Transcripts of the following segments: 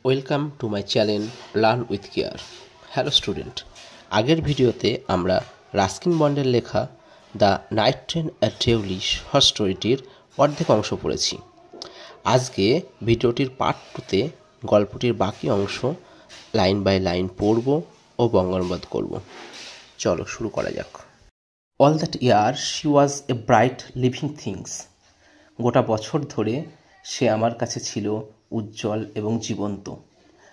Welcome to my channel learn with care. Hello student, আগের ভিডিওতে আমরা রাস্কিন বন্ডের লেখা the night train at Deoli short স্টোরিটির অর্ধেক অংশ পড়েছি। আজকে ভিডিওটির পার্ট 2তে গল্পটির বাকি অংশ লাইন বাই লাইন পড়ব ও বঙ্গানুবাদ করব। চলো শুরু করা যাক। All that year she was a bright living things. গোটা বছর ধরে সে আমার কাছে ছিল উজ্জ্বল এবং জীবন্ত।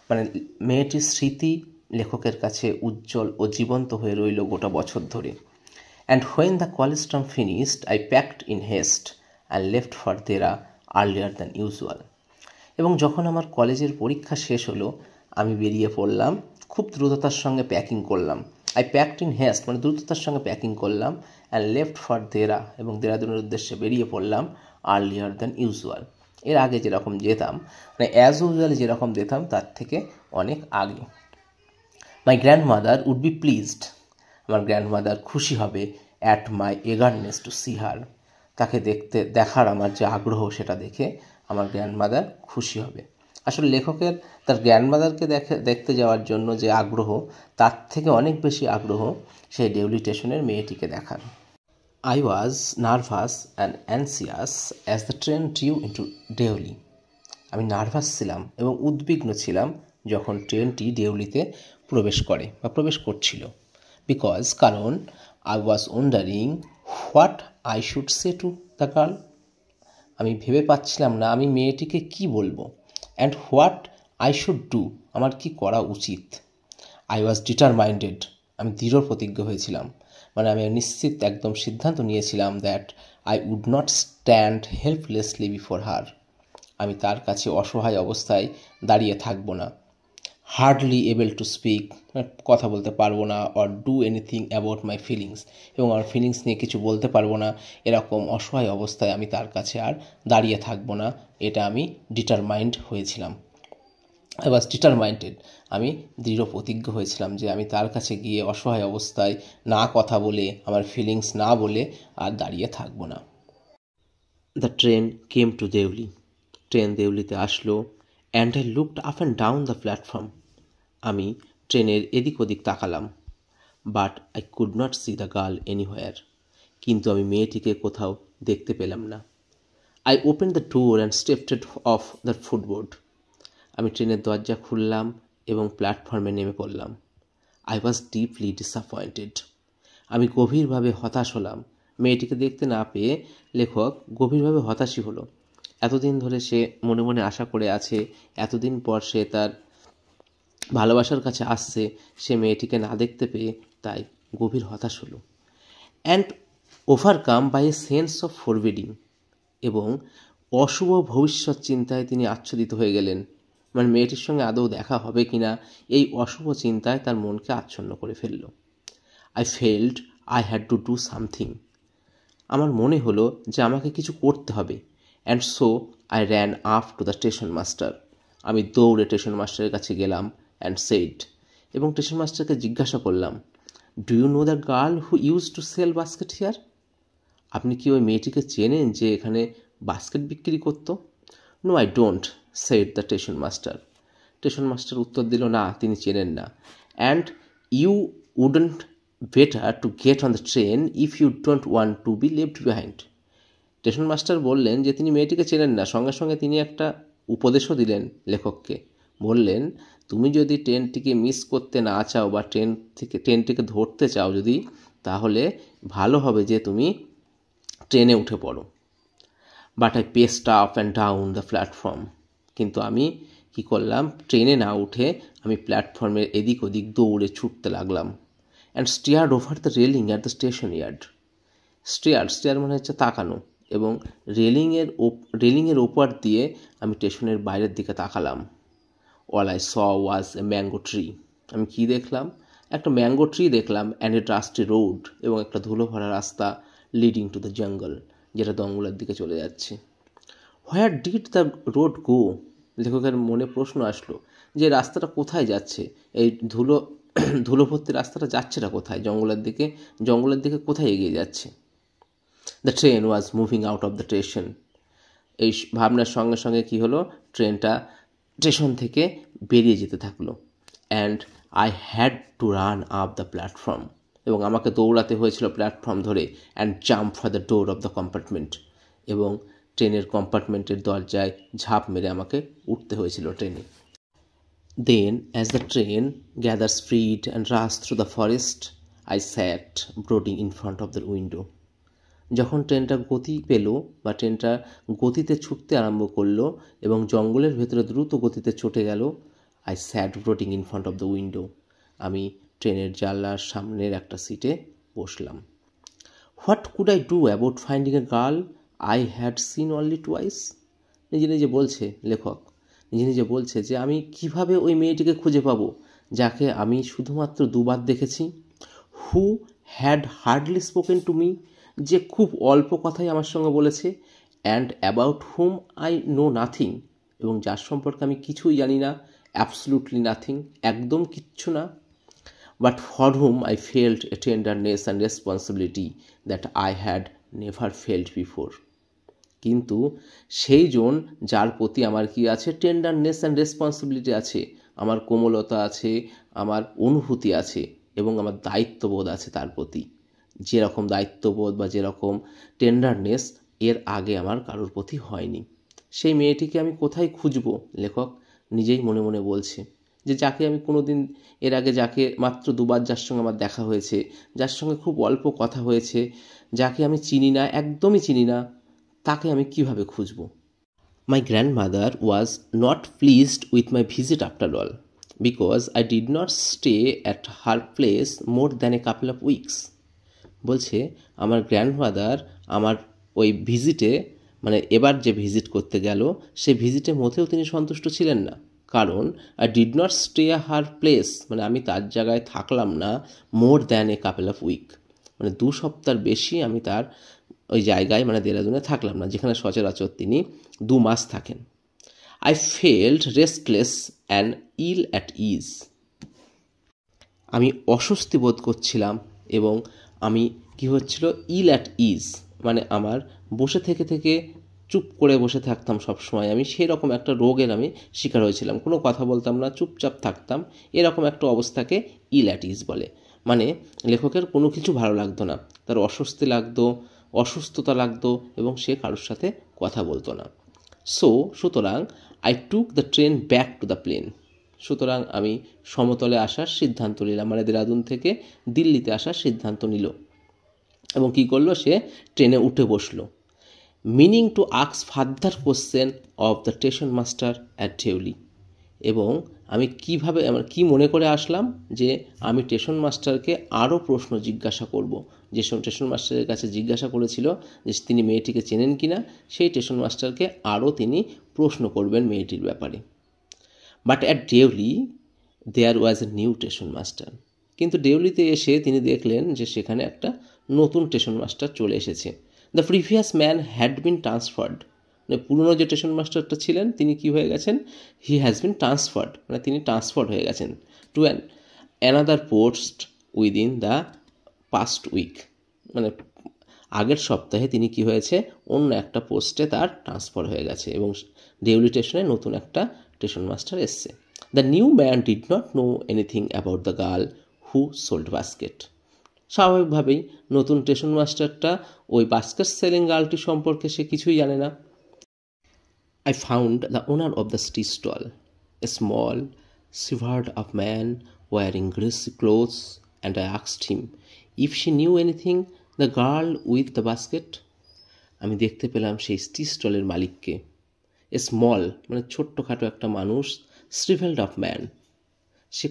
মানে মেয়েটির স্মৃতি লেখকের কাছে উজ্জ্বল ও জীবন্ত হয়ে রইল গোটা বছর ধরে। And when the college term finished I packed in haste and left for Dehra earlier than usual. এবং যখন আমার কলেজের পরীক্ষা শেষ হলো আমি বেরিয়ে পড়লাম, খুব দ্রুততার সঙ্গে প্যাকিং করলাম। আই প্যাকড ইন হেস্ট মানে দ্রুততার সঙ্গে প্যাকিং করলাম, অ্যান্ড লেফট ফর দেরা এবং দেরাদুনের উদ্দেশ্যে বেরিয়ে পড়লাম আর্লিয়ার দ্যান ইউজুয়াল। এর আগে যেরকম যেতাম, মানে অ্যাজ ইউজুয়াল যেরকম যেতাম তার থেকে অনেক আগে। My grandmother would be pleased, আমার গ্র্যান্ডমাদার খুশি হবে at my eagerness to see her, তাকে দেখার আমার যে আগ্রহ সেটা দেখে আমার গ্র্যান্ডমাদার খুশি হবে। আসলে লেখকের তার গ্র্যান্ডমাদারকে দেখতে যাওয়ার জন্য যে আগ্রহ, তার থেকে অনেক বেশি আগ্রহ সেই ডেভলি স্টেশনের মেয়েটিকে দেখার। I was nervous and anxious as the train drew into Deoli. আমি নার্ভাস ছিলাম এবং উদ্বিগ্ন ছিলাম যখন ট্রেনটি দেউলিতে প্রবেশ করছিল। কারণ I was wondering what I should say to the girl. আমি ভেবে পাচ্ছিলাম না আমি মেয়েটিকে কি বলবো। And what I should do, আমার কি করা উচিত। I was determined, আমি দৃঢ় প্রতিজ্ঞ হয়েছিলাম। মানে আমি নিশ্চিত একদম সিদ্ধান্ত নিয়েছিলাম that I would not stand helplessly before her, আমি তার কাছে অসহায় অবস্থায় দাঁড়িয়ে থাকবো না। হার্ডলি এবল টু স্পিক, কথা বলতে পারবো না। Or do anything about my feelings, এবং আমার ফিলিংস নিয়ে কিছু বলতে পারবো না। এরকম অসহায় অবস্থায় আমি তার কাছে আর দাঁড়িয়ে থাকবো না, এটা আমি ডিটারমাইন্ড হয়েছিলাম। আই ওয়াজ ডিটারমাইন্ডেড, আমি দৃঢ় প্রতিজ্ঞ হয়েছিলাম যে আমি তার কাছে গিয়ে অসহায় অবস্থায় না কথা বলে, আমার ফিলিংস না বলে আর দাঁড়িয়ে থাকবো না। The train came to Deoli, train দেউলিতে আসলো। And I looked up and down the platform, আমি ট্রেনের এদিক ওদিক তাকালাম। But I could not see the girl anywhere, কিন্তু আমি মেয়েটিকে কোথাও দেখতে পেলাম না। I open the door and stepped off the footboard, আমি ট্রেনের দরজা খুললাম এবং প্ল্যাটফর্মে নেমে পড়লাম। আই ওয়াজ ডিপলি ডিসঅ্যাপয়েন্টেড, আমি গভীরভাবে হতাশ হলাম। মেয়েটিকে দেখতে না পেয়ে লেখক গভীরভাবে হতাশই হলো। এতদিন ধরে সে মনে মনে আশা করে আছে, এতদিন পর সে তার ভালোবাসার কাছে আসছে, সে মেয়েটিকে না দেখতে পেয়ে তাই গভীর হতাশ হলো। And overcome by a sense of foreboding, এবং অশুভ ভবিষ্যৎ চিন্তায় তিনি আচ্ছাদিত হয়ে গেলেন। মানে মেয়েটির সঙ্গে আদৌ দেখা হবে কিনা এই অশুভ চিন্তায় তার মনকে আচ্ছন্ন করে ফেলল। I felt I had to do something, আমার মনে হলো যে আমাকে কিছু করতে হবে। And so I ran up to the station master, আমি দৌড়ে স্টেশন মাস্টারের কাছে গেলাম। অ্যান্ড সেড, এবং স্টেশন মাস্টারকে জিজ্ঞাসা করলাম, do you know the girl who use to sell basket here, আপনি কি ওই মেয়েটিকে চেনেন যে এখানে বাস্কেট বিক্রি করতো? No I don't, said the station master, station master উত্তর দিল, না তিনি চেনেন না। And you wouldn't better to get on the train if you don't want to be left behind. Station master বললেন যে তিনি মেয়েটিকে চেনেন না। সঙ্গে সঙ্গে তিনি একটা উপদেশও দিলেন লেখককে, বললেন তুমি যদি ট্রেনটিকে মিস করতে না চাও বা ট্রেনটিকে ধরতে চাও যদি, তাহলে ভালো হবে যে তুমি ট্রেনে উঠে পড়ো। But I paced up and down the platform, কিন্তু আমি কি করলাম, ট্রেনে না উঠে আমি প্ল্যাটফর্মের এদিক ওদিক দৌড়ে ছুটতে লাগলাম। And steered over the railing at the station yard, stair মানে হচ্ছে তাকানো, এবং রেলিংয়ের ওপর দিয়ে আমি স্টেশনের বাইরের দিকে তাকালাম। All I saw was a mango tree, আমি কি দেখলাম, একটা ম্যাঙ্গো ট্রি দেখলাম। অ্যান্ড এ ডাস্টি রোড, এবং একটা ধুলো ভরা রাস্তা, লিডিং টু দ্য জঙ্গল, যেটা জঙ্গলের দিকে চলে যাচ্ছে। Where did the road go, লেখকের মনে প্রশ্ন আসলো যে রাস্তাটা কোথায় যাচ্ছে, এই ধুলো ভর্তি রাস্তাটা যাচ্ছেটা কোথায়, জঙ্গলের দিকে কোথায় এগিয়ে যাচ্ছে। The train was moving out of the station, এই ভাবনার সঙ্গে সঙ্গে কি হলো, ট্রেনটা স্টেশন থেকে বেরিয়ে যেতে থাকলো। And I had to run up the platform, এবং আমাকে দৌড়াতে হয়েছিল প্ল্যাটফর্ম ধরে, and jump for the door of the compartment, এবং ট্রেনের কম্পার্টমেন্টের দরজায় ঝাঁপ মেরে আমাকে উঠতে হয়েছিল ট্রেনে। Then, as the train gathers speed and rushed through the forest, I sat brooding in front of the window. যখন ট্রেনটা গতি পেল বা ট্রেনটা গতিতে ছুটতে আরম্ভ করলো এবং জঙ্গলের ভেতরে দ্রুত গতিতে ছুটে গেল, I sat brooding in front of the window, আমি ট্রেনের জানলার সামনের একটা সিটে বসলাম। What could I do about finding a girl I had seen only twice? নিজে নিজে বলছে লেখক, নিজে নিজে বলছে যে আমি কিভাবে ওই মেয়েটিকে খুঁজে পাবো যাকে আমি শুধুমাত্র দুবার দেখেছি। Who had hardly spoken to me, যে খুব অল্প কথাই আমার সঙ্গে বলেছে। And about hmm I know nothing, এবং যার সম্পর্কে আমি কিছুই জানি না, অ্যাবসলুটলি নাথিং, একদম কিচ্ছু না। But for hmm I felt a tenderness and responsibility that I had never felt before. কিন্তু সেই জন যার প্রতি আমার কি আছে, টেন্ডারনেস অ্যান্ড রেসপন্সিবিলিটি আছে, আমার কোমলতা আছে, আমার অনুভূতি আছে, এবং আমার দায়িত্ববোধ আছে তার প্রতি। যেরকম দায়িত্ববোধ বা যেরকম টেন্ডারনেস এর আগে আমার কারোর প্রতি হয়নি। সেই মেয়েটিকে আমি কোথায় খুঁজবো? লেখক নিজেই মনে মনে বলছে যে যাকে আমি কোনো দিন এর আগে, যাকে মাত্র দুবার যার সঙ্গে আমার দেখা হয়েছে, যার সঙ্গে খুব অল্প কথা হয়েছে, যাকে আমি চিনি না, একদমই চিনি না, তাকে আমি কিভাবে খুঁজব? My grandmother was not pleased with my visit after all, because I did not stay at her place more than a couple of weeks. বলছে আমার গ্র্যান্ডমাদার আমার ওই ভিজিটে, মানে এবার যে ভিজিট করতে গেল, সেই ভিজিটের মধ্যেও তিনি সন্তুষ্ট ছিলেন না। কারণ I did not stay her place, মানে আমি তার জায়গায় থাকলাম না, more than a couple of week, মানে 2 সপ্তাহ বেশি আমি তার ওই জায়গায়, মানে দেরাদুনে থাকলাম না, যেখানে সচরাচর তিনি 2 মাস থাকেন। I felt restless and ill at ease, আমি অস্বস্তি বোধ করছিলাম এবং আমি কি হচ্ছিল, ইল অ্যাট ইজ, মানে আমার বসে থেকে থেকে চুপ করে বসে থাকতাম সবসময়, আমি সেই রকম একটা রোগের আমি শিকার হয়েছিলাম, কোনো কথা বলতাম না, চুপচাপ থাকতাম, এরকম একটা অবস্থাকে ইল অ্যাট ইজ বলে। মানে লেখকের কোনো কিছু ভালো লাগতো না, তার অস্বস্তি লাগতো, অসুস্থতা লাগতো, এবং সে কারোর সাথে কথা বলতো না। সুতরাং I took the train back to the plain, সুতরাং আমি সমতলে আসার সিদ্ধান্ত নিলাম, মানে দেরাদুন থেকে দিল্লিতে আসার সিদ্ধান্ত নিল। এবং কি করলো, সে ট্রেনে উঠে বসলো। Meaning to ask further question of the station master at Deoli, এবং আমি কি মনে করে আসলাম যে আমি স্টেশন মাস্টারকে আরও প্রশ্ন জিজ্ঞাসা করব, যে স্টেশন মাস্টারের কাছে জিজ্ঞাসা করেছিল যে তিনি মেয়েটিকে চেনেন কি না, সেই স্টেশন মাস্টারকে আরও তিনি প্রশ্ন করবেন মেয়েটির ব্যাপারে। But at Deoli there was a new station master, কিন্তু দেউলিতে এসে তিনি দেখলেন যে সেখানে একটা নতুন স্টেশন মাস্টার চলে এসেছে। The previous man had been transferred, মানে পুরনো যে স্টেশন মাস্টারটা ছিলেন তিনি কি হয়ে গেছেন, হি হ্যাজ বিন ট্রান্সফার্ড, মানে তিনি ট্রান্সফার্ড হয়ে গেছেন to another post within the past week, মানে আগের সপ্তাহে তিনি কি হয়েছে, অন্য একটা পোস্টে তার ট্রান্সফার হয়ে গেছে, এবং দেউলি স্টেশনে নতুন একটা স্টেশন মাস্টার এসছে। The new man did not know anything about the girl who sold basket, স্বাভাবিকভাবেই নতুন স্টেশন মাস্টারটা ওই বাস্কেট সেলিং গার্লটি সম্পর্কে সে কিছুই জানে না। I found the owner of the tea stall, a small, severed-up man wearing greasy clothes, and I asked him if she knew anything the girl with the basket. আমি দেখতে পেলাম সেই টি স্টলের মালিককে। এ স্মল, মানে ছোট্টখাটো একটা মানুষ, শ্রিভেলড আপ ম্যান, সে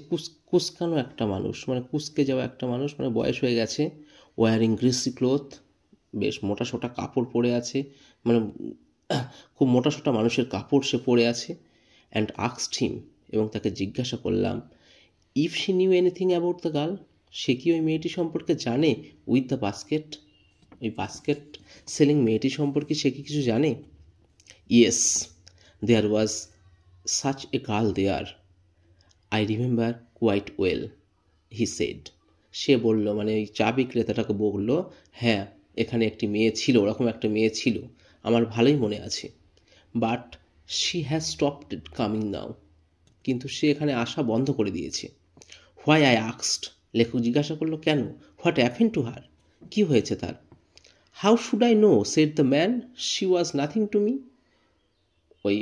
কুচকানো একটা মানুষ, মানে কুচকে যাওয়া একটা মানুষ, মানে বয়স হয়ে গেছে। ওয়ারিং গ্রিসি ক্লোথ, বেশ মোটা সোটা কাপড় পরে আছে, মানে খুব মোটা সোটা মানুষের কাপড় সে পরে আছে। অ্যান্ড আস্কড হিম, এবং তাকে জিজ্ঞাসা করলাম, if she knew anything about the girl, সে কি ওই মেয়েটি সম্পর্কে জানে, উইথ দ্য বাস্কেট, ওই বাস্কেট সেলিং মেয়েটি সম্পর্কে সে কি কিছু জানে? Yes, there was such a girl there, I remember quite well, he said. সে বলল, মানে ওই চা বিক্রেতাটাকে বলল, হ্যাঁ এখানে একটি মেয়ে ছিল, ওরকম একটা মেয়ে ছিল, আমার ভালোই মনে আছে। But she has stopped coming now, কিন্তু সে এখানে আসা বন্ধ করে দিয়েছে। হোয়াই আই আক্সড, লেখক জিজ্ঞাসা করলো কেন। হোয়াট হ্যাপেন টু হার, কী হয়েছে তার। How should I know said the man, she was nothing to me. ওই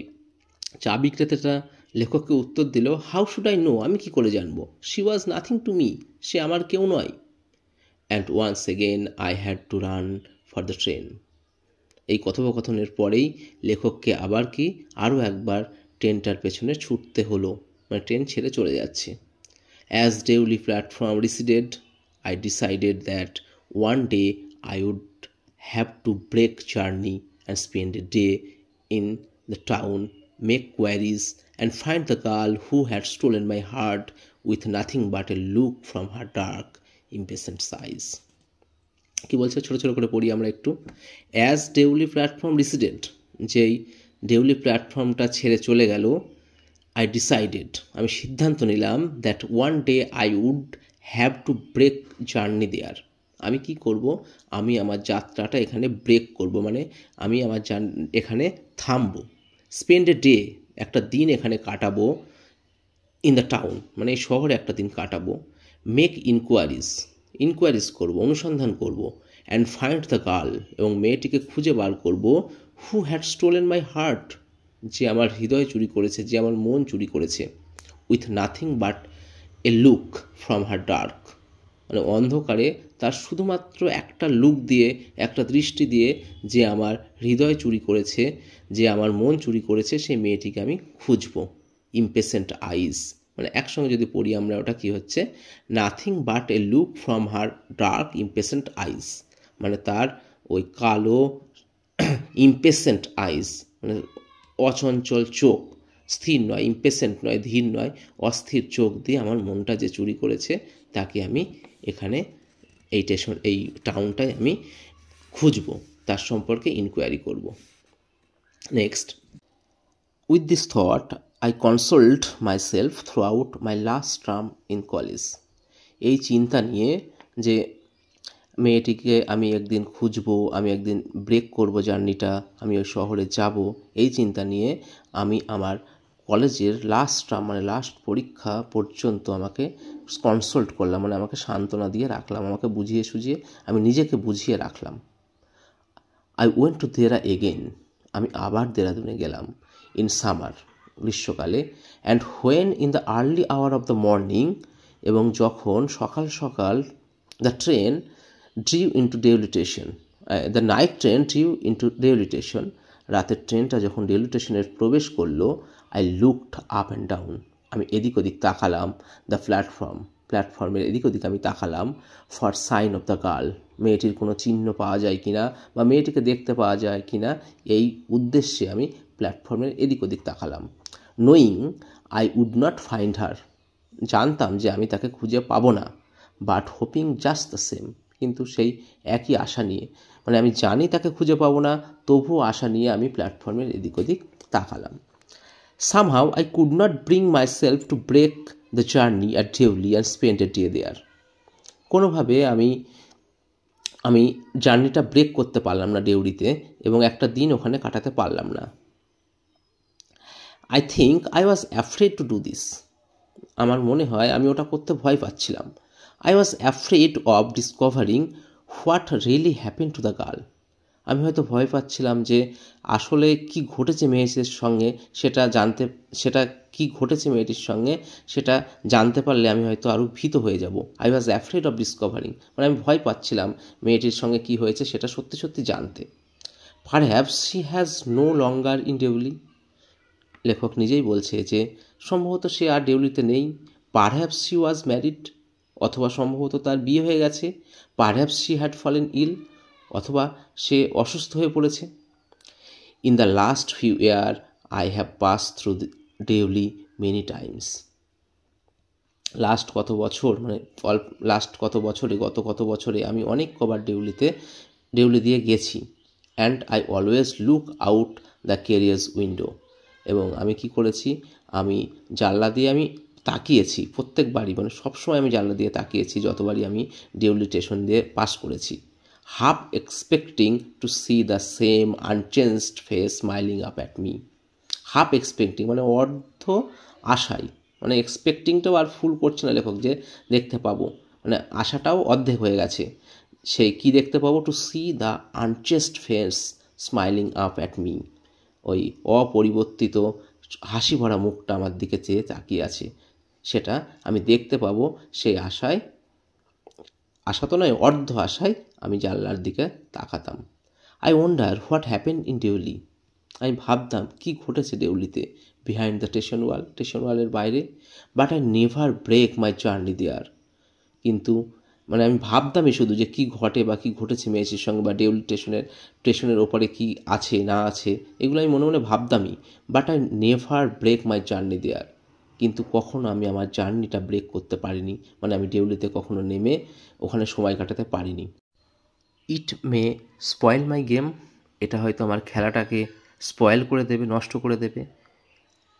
চা বিক্রেতাটা লেখককে উত্তর দিল, হাউ শুড আই নো, আমি কি করে জানবো, she was nothing to me, সে আমার কেউ নয়। And once again I had to run for the train. এই কথোপকথনের পরেই লেখককে আবার কি আরও একবার ট্রেনটার পেছনে ছুটতে হলো, মানে ট্রেন ছেড়ে চলে যাচ্ছে। As Deoli platform receded, I decided that one day I would have to break journey and spend a day in the town, make queries, and find the girl who had stolen my heart with nothing but a look from her dark, impatient eyes. কি বলছে, ছোট ছোট করে পড়ি আমরা একটু। As Deoli platform রিসিডেন্ট, যেই ডেউলি প্ল্যাটফর্মটা ছেড়ে চলে গেল, আই ডিসাইডেড, আমি সিদ্ধান্ত নিলাম, that one day I would have to break journey there, আমি কি করব, আমি আমার যাত্রাটা এখানে ব্রেক করব, মানে আমি আমার এখানে থামবো। স্পেন্ড এ ডে, একটা দিন এখানে কাটাবো, ইন দ্য টাউন, মানে এই শহরে একটা দিন কাটাবো। মেক ইনকোয়ারিজ করব, অনুসন্ধান করব। অ্যান্ড ফাইন্ড দ্য গার্ল, এবং মেয়েটিকে খুঁজে বার করব, who had stolen my heart, যে আমার হৃদয় চুরি করেছে, যে আমার মন চুরি করেছে। With nothing but a look from her dark, মানে অন্ধকারে তার শুধুমাত্র একটা লুক দিয়ে, একটা দৃষ্টি দিয়ে যে আমার হৃদয় চুরি করেছে, যে আমার মন চুরি করেছে, সেই মেয়েটিকে আমি খুঁজব। ইমপেশেন্ট আইজ, মানে একসঙ্গে যদি পড়ি আমরা, ওটা কি হচ্ছে, nothing but a look from her dark impatient eyes, মানে তার ওই কালো ইমপেশেন্ট আইজ, মানে অচঞ্চল চোখ, স্থির নয়, ইমপেশেন্ট নয়, ধীর নয়, অস্থির চোখ দিয়ে আমার মনটা যে চুরি করেছে, তাকে আমি এখানে এই টাউনটায় আমি খুঁজব, তার সম্পর্কে ইনকোয়ারি করব। Next, with this thought I কনসোল্ড my self through out my last term in college. এই চিন্তা নিয়ে যে মেয়েটিকে আমি একদিন খুঁজবো, আমি একদিন ব্রেক করব জার্নিটা, আমি ওই শহরে যাব, এই চিন্তা নিয়ে আমি আমার কলেজের লাস্ট টার্ম, মানে লাস্ট পরীক্ষা পর্যন্ত আমাকে কনসাল্ট করলাম, মানে আমাকে সান্ত্বনা দিয়ে রাখলাম, আমাকে বুঝিয়ে সুঝিয়ে আমি নিজেকে বুঝিয়ে রাখলাম। I went to Dehra again, আমি আবার দেরাদুনে গেলাম। ইন সামার, গ্রীষ্মকালে। And when in the early hour of the morning, এবং যখন সকাল সকাল the train drew into Deoli station, the night train drew into Deoli station, রাতের ট্রেনটা যখন ডেউলি স্টেশনের প্রবেশ করলো, I looked up and down, আমি এদিক ওদিক তাকালাম, দ্য প্ল্যাটফর্মের এদিক ওদিক আমি তাকালাম, for sign of the girl, মেয়েটির কোনো চিহ্ন পাওয়া যায় কিনা, বা মেয়েটিকে দেখতে পাওয়া যায় কিনা, এই উদ্দেশ্যে আমি প্ল্যাটফর্মের এদিক ওদিক তাকালাম। Knowing I would not find her, জানতাম যে আমি তাকে খুঁজে পাবো না, but hoping just the same, কিন্তু সেই একই আশা নিয়ে, মানে আমি জানি তাকে খুঁজে পাবো না, তবুও আশা নিয়ে আমি প্ল্যাটফর্মের এদিক ওদিক তাকালাম। Somehow I could not bring myself to break the journey at Deoli and spend a day there. কোনোভাবে আমি জার্নিটা ব্রেক করতে পারলাম না ডেউরিতে, এবং একটা দিন ওখানে কাটাতে পারলাম না। I think I was afraid to do this. আমার মনে হয় আমি ওটা করতে ভয় পাচ্ছিলাম। I was afraid of discovering what really happened to the girl. আমি হয়তো ভয় পাচ্ছিলাম যে আসলে কি ঘটেছে মেয়েটির সঙ্গে, সেটা কি ঘটেছে মেয়েটির সঙ্গে সেটা জানতে পারলে আমি হয়তো আরও ভীত হয়ে যাব। I was afraid of discovering, মানে আমি ভয় পাচ্ছিলাম মেয়েটির সঙ্গে কি হয়েছে সেটা সত্যি সত্যি জানতে। Perhaps she has no longer in Deoli, লেখক নিজেই বলছে যে সম্ভবত সে আর ডেউলিতে নেই। পারহ্যাপস শি ওয়াজ ম্যারিড, অথবা সম্ভবত তার বিয়ে হয়ে গেছে। Perhaps she had fallen ill, অথবা সে অসুস্থ হয়ে পড়েছে। In the last few year I have pass through Deoli many times. Last কত বছরে আমি অনেক কবার ডেউলি দিয়ে গেছি। And I always look out the carriers window, এবং আমি কি করেছি, আমি জানলা দিয়ে আমি তাকিয়েছি প্রত্যেকবারই, মানে সবসময় আমি জানলা দিয়ে তাকিয়েছি যতবারই আমি ডেউলি স্টেশন দিয়ে পাস করেছি। half expecting to see the same unchanged face smiling up at me. Half expecting মানে অর্ধ আশায়, মানে এক্সপেক্টিংটাও আর ফুল করছে না লেখক যে দেখতে পাবো, মানে আশাটাও অর্ধেক হয়ে গেছে। সেই কি দেখতে পাবো? To see the unchanged face smiling up at me, ওই অপরিবর্তিত হাসি ভরা মুখটা আমার দিকে চেয়ে তাকিয়ে আছে, সেটা আমি দেখতে পাবো। সেই আশায়, আশা তো নয় অর্ধ আশায় আমি জানলার দিকে তাকাতাম। I wonder what happen in Deoli, আমি ভাবতাম কি ঘটেছে ডেউলিতে, behind the station wall, station ওয়ালের বাইরে। But I never break my journey there, কিন্তু মানে আমি ভাবতামই শুধু যে কি ঘটে বা কি ঘটেছে মেয়েছির সঙ্গে, বা ডেউলি স্টেশনের ওপরে কি আছে না আছে, এগুলো আমি মনে মনে ভাবতামই। But I never break my journey there, কিন্তু কখনো আমি আমার জার্নিটা ব্রেক করতে পারিনি, মানে আমি ডেউলিতে কখনো নেমে ওখানে সময় কাটাতে পারিনি। ইট মে স্পয়েল মাই গেম, এটা হয়তো আমার খেলাটাকে স্পয়েল করে দেবে, নষ্ট করে দেবে।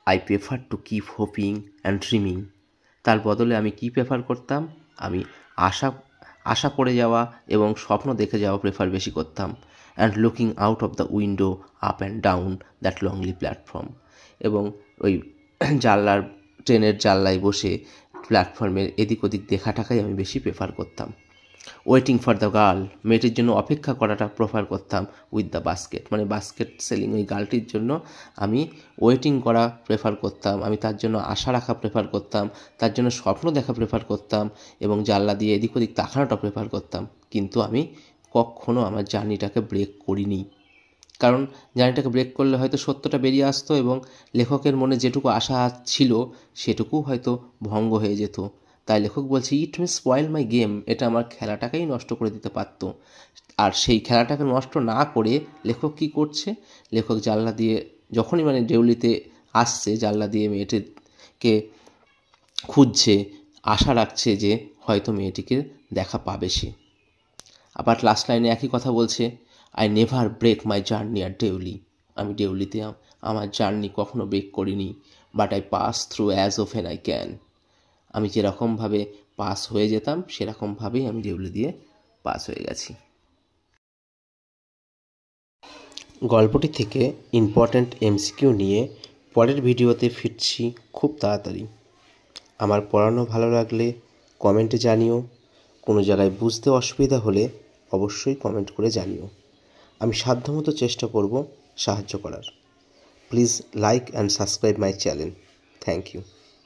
I prefer to keep hoping and dreaming, তার বদলে আমি কি প্রেফার করতাম? আমি আশা করে যাওয়া এবং স্বপ্ন দেখে যাওয়া প্রেফার বেশি করতাম। And looking out of the window up and down that লংলি platform, এবং ওই ট্রেনের জানলায় বসে প্ল্যাটফর্মের এদিক ওদিক দেখাটাকেই আমি বেশি প্রেফার করতাম। ওয়েটিং ফর দ্য গার্ল, মেয়েটির জন্য অপেক্ষা করাটা প্রেফার করতাম। উইথ দ্য বাস্কেট, মানে বাস্কেট সেলিং ওই গার্লটির জন্য আমি ওয়েটিং করা প্রেফার করতাম, আমি তার জন্য আশা রাখা প্রেফার করতাম, তার জন্য স্বপ্ন দেখা প্রেফার করতাম, এবং জানলা দিয়ে এদিক ওদিক তাকানোটা প্রেফার করতাম। কিন্তু আমি কখনও আমার জার্নিটাকে ব্রেক করিনি, কারণ জার্নিটাকে ব্রেক করলে হয়তো সত্যটা বেরিয়ে আসতো এবং লেখকের মনে যেটুকু আশা ছিল সেটুকু হয়তো ভঙ্গ হয়ে যেত। তাই লেখক বলছে ইট মে স্পয়েল মাই গেম, এটা আমার খেলাটাকেই নষ্ট করে দিতে পারতো। আর সেই খেলাটাকে নষ্ট না করে লেখক কি করছে? লেখক জানলা দিয়ে যখনই মানে ডেউলিতে আসছে, জানলা দিয়ে মেয়েটিকে খুঁজছে, আশা রাখছে যে হয়তো মেয়েটিকে দেখা পাবে সে। আবার লাস্ট লাইনে একই কথা বলছে, I never break my journey at Deoli, আমি ডেউলিতে আমার জার্নি কখনো ব্রেক করিনি। But I pass through as often I can, আমি যেরকমভাবে পাস হয়ে যেতাম সেরকমভাবেই আমি ডেউলি দিয়ে পাস হয়ে গেছি। গল্পটি থেকে ইম্পর্ট্যান্ট এমসিকিউ নিয়ে পরের ভিডিওতে ফিরছি খুব তাড়াতাড়ি। আমার পড়ানো ভালো লাগলে কমেন্টে জানিও, কোনো জায়গায় বুঝতে অসুবিধা হলে অবশ্যই কমেন্ট করে জানিও। আমি সাধ্যমতো চেষ্টা করব সাহায্য করার। Please like and subscribe my channel. Thank you.